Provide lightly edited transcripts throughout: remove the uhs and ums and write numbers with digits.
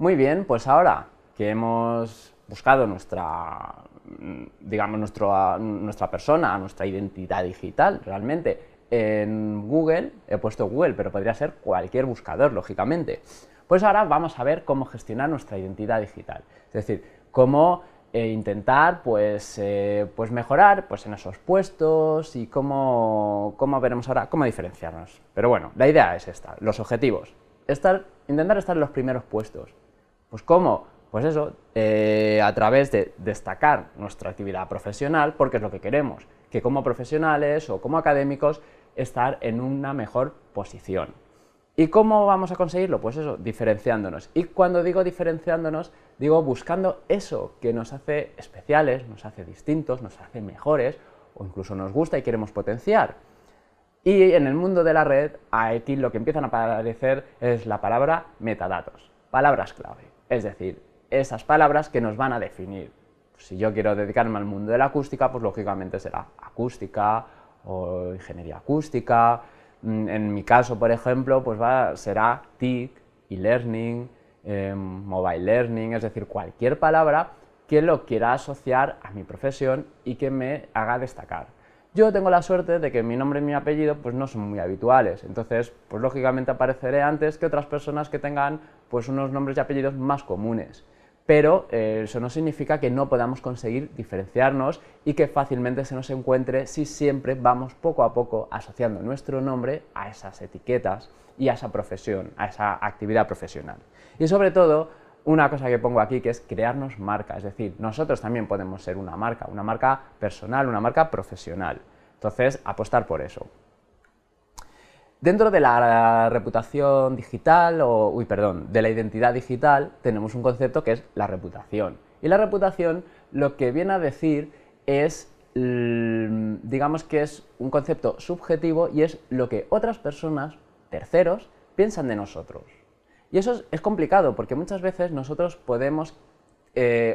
Muy bien, pues ahora que hemos buscado digamos, nuestra persona, nuestra identidad digital realmente en Google, he puesto Google, pero podría ser cualquier buscador, lógicamente. Pues ahora vamos a ver cómo gestionar nuestra identidad digital, es decir, cómo intentar pues mejorar pues, en esos puestos y cómo veremos ahora cómo diferenciarnos. Pero bueno, la idea es esta, los objetivos, intentar estar en los primeros puestos. Pues ¿cómo? Pues eso, a través de destacar nuestra actividad profesional, porque es lo que queremos, que como profesionales o como académicos estar en una mejor posición. ¿Y cómo vamos a conseguirlo? Pues eso, diferenciándonos. Y cuando digo diferenciándonos, digo buscando eso que nos hace especiales, nos hace distintos, nos hace mejores, o incluso nos gusta y queremos potenciar. Y en el mundo de la red, aquí lo que empiezan a aparecer es la palabra metadatos, palabras clave. Es decir, esas palabras que nos van a definir. Si yo quiero dedicarme al mundo de la acústica, pues lógicamente será acústica o ingeniería acústica. En mi caso, por ejemplo, pues será TIC, e-learning, mobile learning, es decir, cualquier palabra que lo quiera asociar a mi profesión y que me haga destacar. Yo tengo la suerte de que mi nombre y mi apellido pues no son muy habituales, entonces pues lógicamente apareceré antes que otras personas que tengan pues unos nombres y apellidos más comunes. Pero eso no significa que no podamos conseguir diferenciarnos y que fácilmente se nos encuentre si siempre vamos poco a poco asociando nuestro nombre a esas etiquetas y a esa profesión, a esa actividad profesional. Y sobre todo, una cosa que pongo aquí que es crearnos marca, es decir, nosotros también podemos ser una marca personal, una marca profesional. Entonces, apostar por eso. Dentro de la reputación digital, de la identidad digital, tenemos un concepto que es la reputación. Y la reputación lo que viene a decir es, digamos que es un concepto subjetivo y es lo que otras personas, terceros, piensan de nosotros. Y eso es complicado porque muchas veces nosotros podemos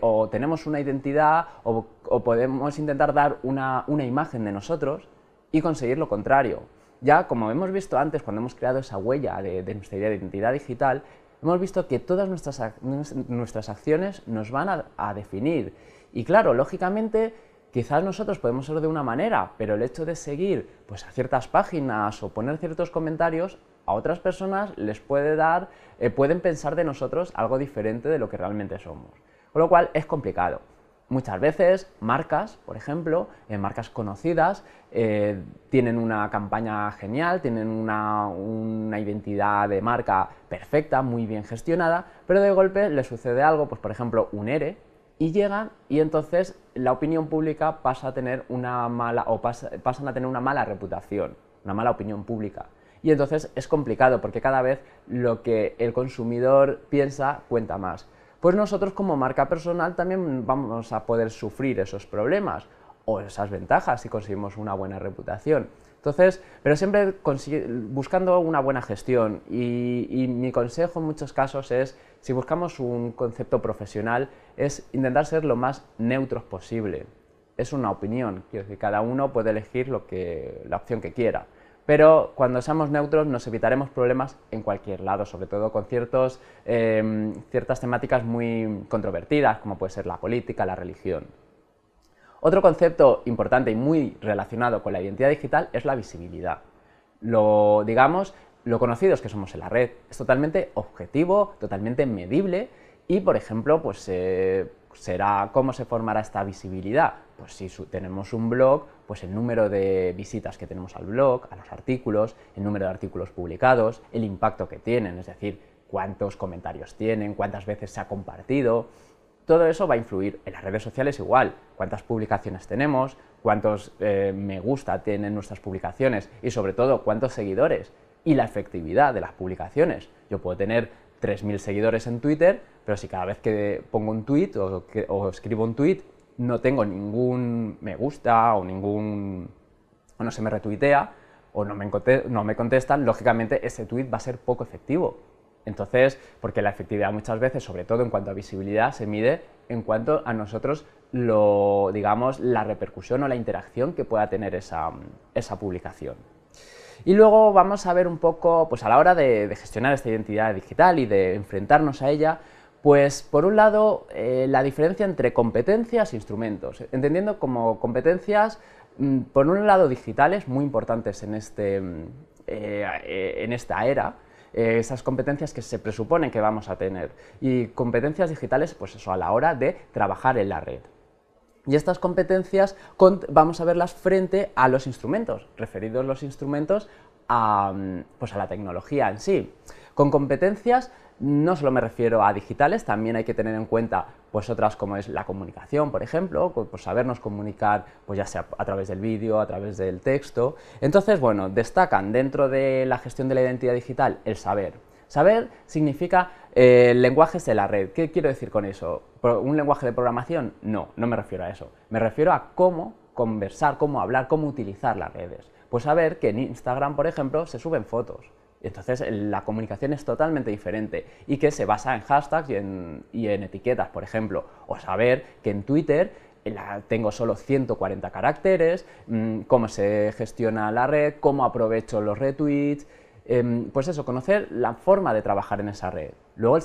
o tenemos una identidad o podemos intentar dar una imagen de nosotros y conseguir lo contrario. Ya, como hemos visto antes, cuando hemos creado esa huella de nuestra identidad digital, hemos visto que todas nuestras acciones nos van a definir. Y claro, lógicamente, quizás nosotros podemos ser de una manera, pero el hecho de seguir pues, a ciertas páginas o poner ciertos comentarios, a otras personas les pueden pensar de nosotros algo diferente de lo que realmente somos. Con lo cual, es complicado. Muchas veces marcas, por ejemplo, marcas conocidas, tienen una campaña genial, tienen una identidad de marca perfecta, muy bien gestionada, pero de golpe les sucede algo, pues por ejemplo un ERE, y llegan y entonces la opinión pública pasan a tener una mala reputación, una mala opinión pública. Y entonces es complicado porque cada vez lo que el consumidor piensa cuenta más. Pues nosotros como marca personal también vamos a poder sufrir esos problemas o esas ventajas si conseguimos una buena reputación. Entonces, pero siempre buscando una buena gestión y mi consejo en muchos casos es, si buscamos un concepto profesional, es intentar ser lo más neutros posible. Es una opinión, quiero decir, cada uno puede elegir la opción que quiera. Pero cuando seamos neutros nos evitaremos problemas en cualquier lado, sobre todo con ciertas temáticas muy controvertidas, como puede ser la política, la religión. Otro concepto importante y muy relacionado con la identidad digital es la visibilidad. Lo conocidos que somos en la red es totalmente objetivo, totalmente medible y, por ejemplo, pues ¿cómo se formará esta visibilidad? Pues si tenemos un blog, pues el número de visitas que tenemos al blog, a los artículos, el número de artículos publicados, el impacto que tienen, es decir, cuántos comentarios tienen, cuántas veces se ha compartido. Todo eso va a influir. En las redes sociales igual, cuántas publicaciones tenemos, cuántos me gusta tienen nuestras publicaciones y sobre todo cuántos seguidores y la efectividad de las publicaciones. Yo puedo tener 3.000 seguidores en Twitter, pero si cada vez que pongo un tweet o escribo un tweet no tengo ningún me gusta o no se me retuitea o no me contestan, lógicamente ese tweet va a ser poco efectivo. Entonces, porque la efectividad muchas veces, sobre todo en cuanto a visibilidad, se mide en cuanto a nosotros la repercusión o la interacción que pueda tener esa publicación. Y luego vamos a ver un poco, pues a la hora de gestionar esta identidad digital y de enfrentarnos a ella, Pues, por un lado, la diferencia entre competencias e instrumentos, entendiendo como competencias, por un lado, digitales, muy importantes en esta era, esas competencias que se presuponen que vamos a tener, y competencias digitales, pues eso, a la hora de trabajar en la red. Y estas competencias vamos a verlas frente a los instrumentos, referidos los instrumentos pues a la tecnología en sí. Con competencias no solo me refiero a digitales, también hay que tener en cuenta pues otras como es la comunicación, por ejemplo, pues sabernos comunicar pues ya sea a través del vídeo, a través del texto. Entonces, bueno, destacan dentro de la gestión de la identidad digital el saber. Saber significa lenguajes de la red. ¿Qué quiero decir con eso? ¿Un lenguaje de programación? No, no me refiero a eso. Me refiero a cómo conversar, cómo hablar, cómo utilizar las redes. Pues saber que en Instagram, por ejemplo, se suben fotos. Entonces la comunicación es totalmente diferente y que se basa en hashtags y en etiquetas, por ejemplo. O saber que en Twitter tengo solo 140 caracteres, cómo se gestiona la red, cómo aprovecho los retweets. Pues eso, conocer la forma de trabajar en esa red. Luego la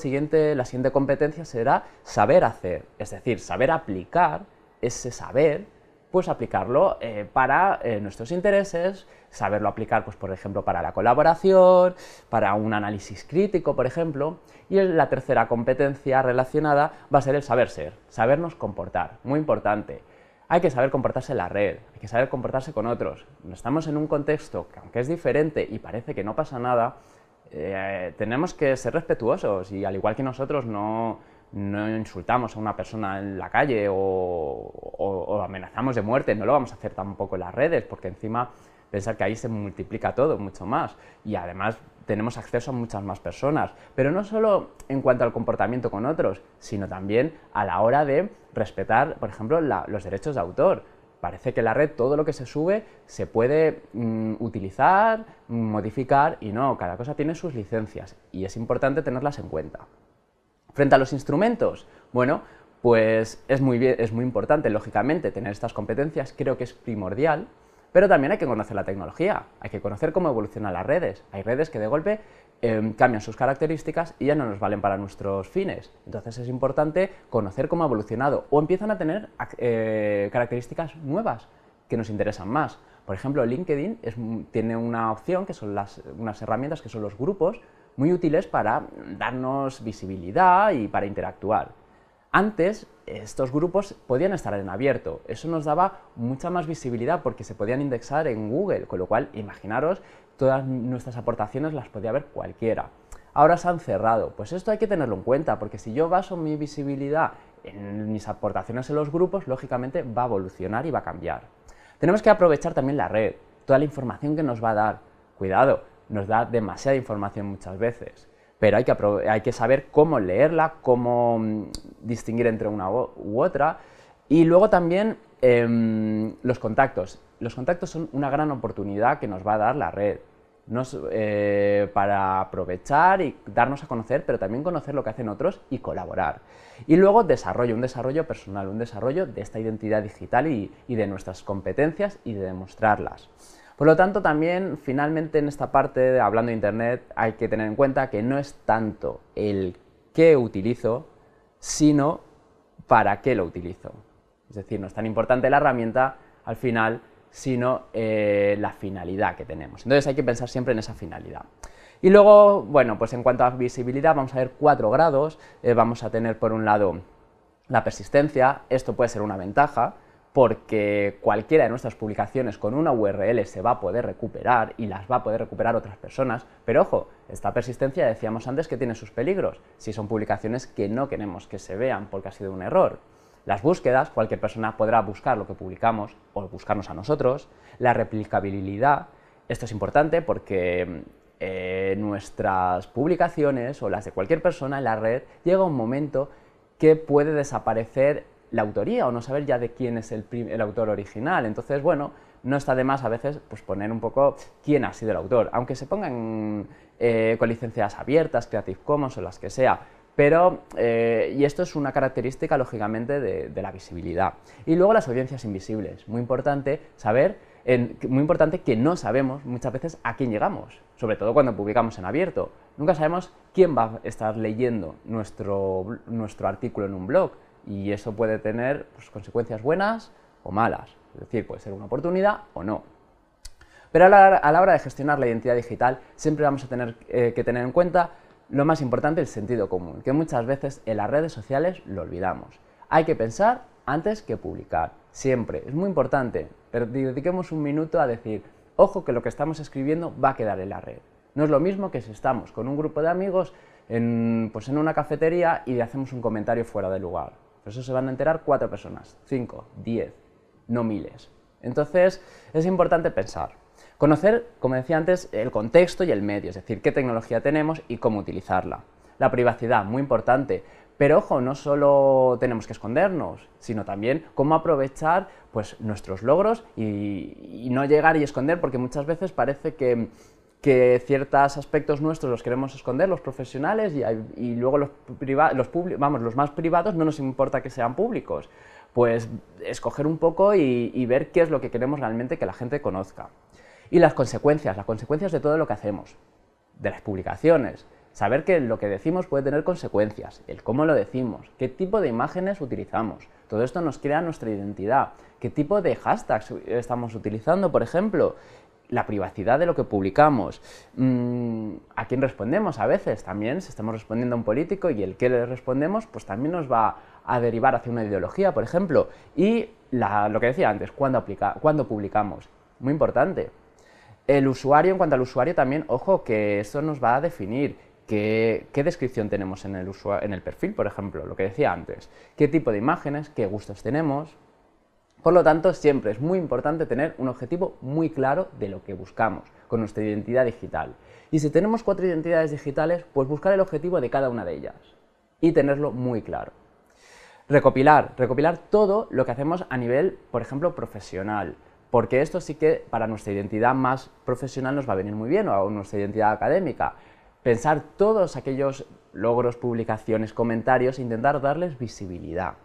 siguiente competencia será saber hacer, es decir, saber aplicar ese saber, pues aplicarlo para nuestros intereses, saberlo aplicar, pues por ejemplo, para la colaboración, para un análisis crítico, por ejemplo. Y la tercera competencia relacionada va a ser el saber ser, sabernos comportar, muy importante. Hay que saber comportarse en la red, hay que saber comportarse con otros. Estamos en un contexto que, aunque es diferente y parece que no pasa nada, tenemos que ser respetuosos y, al igual que nosotros, no insultamos a una persona en la calle o amenazamos de muerte, no lo vamos a hacer tampoco en las redes, porque encima pensar que ahí se multiplica todo mucho más y además tenemos acceso a muchas más personas, pero no solo en cuanto al comportamiento con otros, sino también a la hora de respetar, por ejemplo, los derechos de autor. Parece que en la red todo lo que se sube se puede utilizar, modificar, y no, cada cosa tiene sus licencias y es importante tenerlas en cuenta. Frente a los instrumentos, bueno, pues es muy importante, lógicamente, tener estas competencias, creo que es primordial, pero también hay que conocer la tecnología, hay que conocer cómo evolucionan las redes. Hay redes que de golpe cambian sus características y ya no nos valen para nuestros fines. Entonces es importante conocer cómo ha evolucionado o empiezan a tener características nuevas que nos interesan más. Por ejemplo, LinkedIn tiene una opción que son unas herramientas que son los grupos, muy útiles para darnos visibilidad y para interactuar. Antes, estos grupos podían estar en abierto, eso nos daba mucha más visibilidad porque se podían indexar en Google, con lo cual, imaginaros, todas nuestras aportaciones las podía ver cualquiera. Ahora se han cerrado, pues esto hay que tenerlo en cuenta, porque si yo baso mi visibilidad en mis aportaciones en los grupos, lógicamente va a evolucionar y va a cambiar. Tenemos que aprovechar también la red, toda la información que nos va a dar. Cuidado, nos da demasiada información muchas veces, pero hay que saber cómo leerla, cómo distinguir entre una u otra. Y luego también los contactos. Los contactos son una gran oportunidad que nos va a dar la red para aprovechar y darnos a conocer, pero también conocer lo que hacen otros y colaborar. Y luego un desarrollo personal, un desarrollo de esta identidad digital y de nuestras competencias y de demostrarlas. Por lo tanto, también, finalmente, en esta parte, hablando de Internet, hay que tener en cuenta que no es tanto el qué utilizo, sino para qué lo utilizo. Es decir, no es tan importante la herramienta, al final, sino la finalidad que tenemos. Entonces hay que pensar siempre en esa finalidad. Y luego, bueno, pues en cuanto a visibilidad, vamos a ver 4 grados. Vamos a tener, por un lado, la persistencia. Esto puede ser una ventaja, porque cualquiera de nuestras publicaciones con una URL se va a poder recuperar y las va a poder recuperar otras personas, pero ojo, esta persistencia decíamos antes que tiene sus peligros, si son publicaciones que no queremos que se vean porque ha sido un error. Las búsquedas, cualquier persona podrá buscar lo que publicamos o buscarnos a nosotros. La replicabilidad, esto es importante porque nuestras publicaciones o las de cualquier persona en la red llega un momento que puede desaparecer la autoría o no saber ya de quién es el autor original. Entonces, bueno, no está de más a veces pues, poner un poco quién ha sido el autor, aunque se pongan con licencias abiertas, Creative Commons o las que sea, pero, y esto es una característica, lógicamente, de la visibilidad. Y luego las audiencias invisibles, muy importante saber muy importante que no sabemos muchas veces a quién llegamos, sobre todo cuando publicamos en abierto. Nunca sabemos quién va a estar leyendo nuestro artículo en un blog, y eso puede tener pues, consecuencias buenas o malas, es decir, puede ser una oportunidad o no. Pero a la hora de gestionar la identidad digital siempre vamos a tener que tener en cuenta lo más importante, el sentido común, que muchas veces en las redes sociales lo olvidamos. Hay que pensar antes que publicar, siempre, es muy importante, pero dediquemos un minuto a decir, ojo que lo que estamos escribiendo va a quedar en la red. No es lo mismo que si estamos con un grupo de amigos pues en una cafetería y hacemos un comentario fuera de lugar. Por eso se van a enterar 4 personas, 5, 10, no miles. Entonces es importante pensar. Conocer, como decía antes, el contexto y el medio, es decir, qué tecnología tenemos y cómo utilizarla. La privacidad, muy importante, pero ojo, no solo tenemos que escondernos, sino también cómo aprovechar pues, nuestros logros y no llegar y esconder, porque muchas veces parece que ciertos aspectos nuestros los queremos esconder, los profesionales, y luego los más privados no nos importa que sean públicos. Pues escoger un poco y ver qué es lo que queremos realmente que la gente conozca. Y las consecuencias de todo lo que hacemos, de las publicaciones, saber que lo que decimos puede tener consecuencias, el cómo lo decimos, qué tipo de imágenes utilizamos, todo esto nos crea nuestra identidad, qué tipo de hashtags estamos utilizando, por ejemplo, la privacidad de lo que publicamos, a quién respondemos a veces, también si estamos respondiendo a un político y el que le respondemos, pues también nos va a derivar hacia una ideología, por ejemplo, y lo que decía antes, cuándo publicamos, muy importante. El usuario, en cuanto al usuario también, ojo, que eso nos va a definir qué descripción tenemos en el perfil, por ejemplo, lo que decía antes, qué tipo de imágenes, qué gustos tenemos. Por lo tanto, siempre es muy importante tener un objetivo muy claro de lo que buscamos con nuestra identidad digital. Y si tenemos 4 identidades digitales, pues buscar el objetivo de cada una de ellas y tenerlo muy claro. Recopilar todo lo que hacemos a nivel, por ejemplo, profesional, porque esto sí que para nuestra identidad más profesional nos va a venir muy bien, o a nuestra identidad académica. Pensar todos aquellos logros, publicaciones, comentarios, intentar darles visibilidad.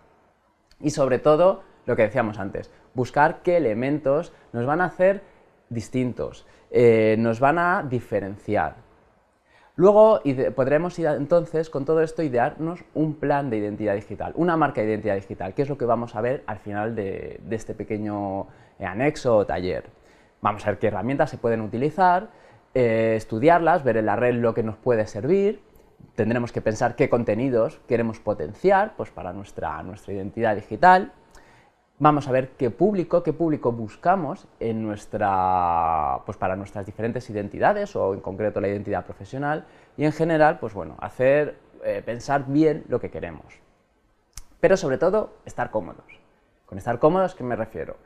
Y sobre todo, lo que decíamos antes, buscar qué elementos nos van a hacer distintos, nos van a diferenciar. Luego podremos entonces con todo esto idearnos un plan de identidad digital, una marca de identidad digital, que es lo que vamos a ver al final de este pequeño anexo o taller. Vamos a ver qué herramientas se pueden utilizar, estudiarlas, ver en la red lo que nos puede servir. Tendremos que pensar qué contenidos queremos potenciar pues, para nuestra identidad digital. Vamos a ver qué público buscamos para nuestras diferentes identidades, o en concreto la identidad profesional, y en general, pues bueno, pensar bien lo que queremos. Pero sobre todo, estar cómodos. Con estar cómodos, ¿qué me refiero?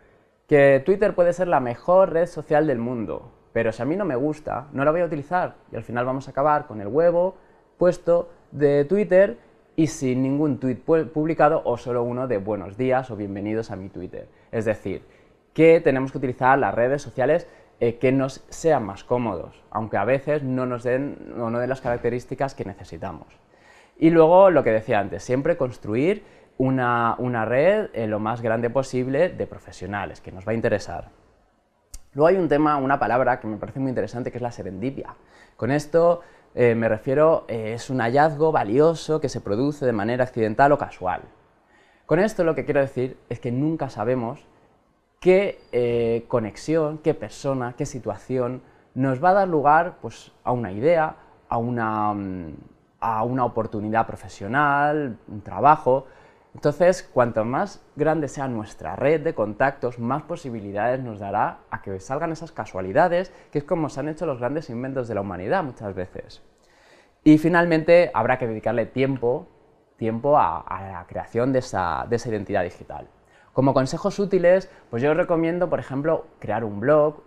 Que Twitter puede ser la mejor red social del mundo, pero si a mí no me gusta, no la voy a utilizar, y al final vamos a acabar con el huevo puesto de Twitter y sin ningún tweet publicado, o solo uno de buenos días o bienvenidos a mi Twitter. Es decir, que tenemos que utilizar las redes sociales que nos sean más cómodos, aunque a veces no nos den las características que necesitamos. Y luego, lo que decía antes, siempre construir una red lo más grande posible de profesionales, que nos va a interesar. Luego hay un tema, una palabra que me parece muy interesante, que es la serendipia. Con esto me refiero, es un hallazgo valioso que se produce de manera accidental o casual. Con esto lo que quiero decir es que nunca sabemos qué conexión, qué persona, qué situación nos va a dar lugar pues, a una idea, a una oportunidad profesional, un trabajo. Entonces, cuanto más grande sea nuestra red de contactos, más posibilidades nos dará a que salgan esas casualidades, que es como se han hecho los grandes inventos de la humanidad muchas veces. Y finalmente, habrá que dedicarle tiempo a la creación de esa identidad digital. Como consejos útiles, pues yo os recomiendo, por ejemplo, crear un blog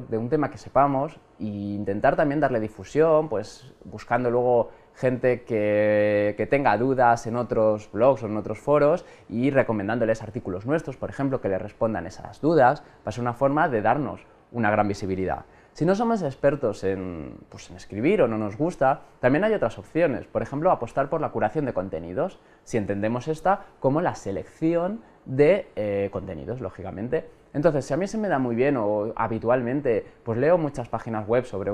de un tema que sepamos, e intentar también darle difusión, pues buscando luego gente que tenga dudas en otros blogs o en otros foros y recomendándoles artículos nuestros, por ejemplo, que les respondan esas dudas, va a ser una forma de darnos una gran visibilidad. Si no somos expertos en escribir o no nos gusta, también hay otras opciones, por ejemplo, apostar por la curación de contenidos, si entendemos esta como la selección de contenidos, lógicamente. Entonces, si a mí se me da muy bien o habitualmente, pues leo muchas páginas web sobre,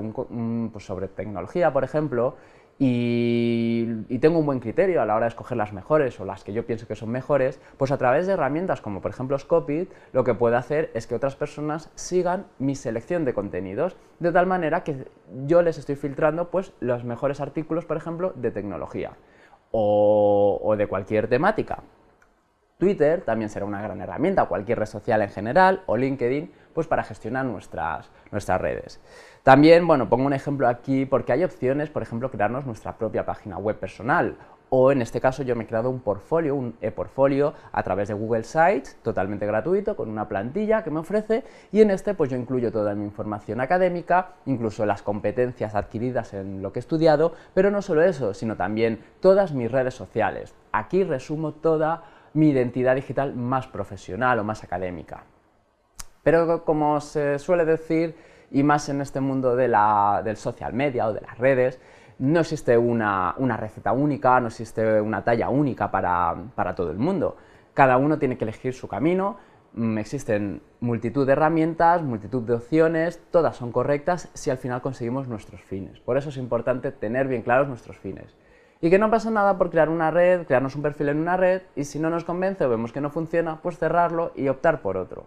pues sobre tecnología, por ejemplo, y tengo un buen criterio a la hora de escoger las mejores o las que yo pienso que son mejores, pues a través de herramientas como por ejemplo Scopit, lo que puedo hacer es que otras personas sigan mi selección de contenidos, de tal manera que yo les estoy filtrando pues los mejores artículos, por ejemplo, de tecnología o de cualquier temática. Twitter también será una gran herramienta, cualquier red social en general, o LinkedIn, pues para gestionar nuestras redes. También, bueno, pongo un ejemplo aquí porque hay opciones, por ejemplo, crearnos nuestra propia página web personal, o en este caso yo me he creado un portfolio, un e-portfolio a través de Google Sites, totalmente gratuito, con una plantilla que me ofrece, y en este pues yo incluyo toda mi información académica, incluso las competencias adquiridas en lo que he estudiado, pero no solo eso, sino también todas mis redes sociales. Aquí resumo toda mi identidad digital más profesional o más académica. Pero como se suele decir, y más en este mundo del social media o de las redes, no existe una receta única, no existe una talla única para todo el mundo. Cada uno tiene que elegir su camino, existen multitud de herramientas, multitud de opciones, todas son correctas si al final conseguimos nuestros fines. Por eso es importante tener bien claros nuestros fines. Y que no pasa nada por crear una red, crearnos un perfil en una red, y si no nos convence o vemos que no funciona, pues cerrarlo y optar por otro.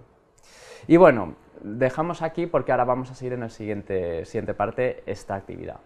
Y bueno, dejamos aquí porque ahora vamos a seguir en la siguiente parte esta actividad.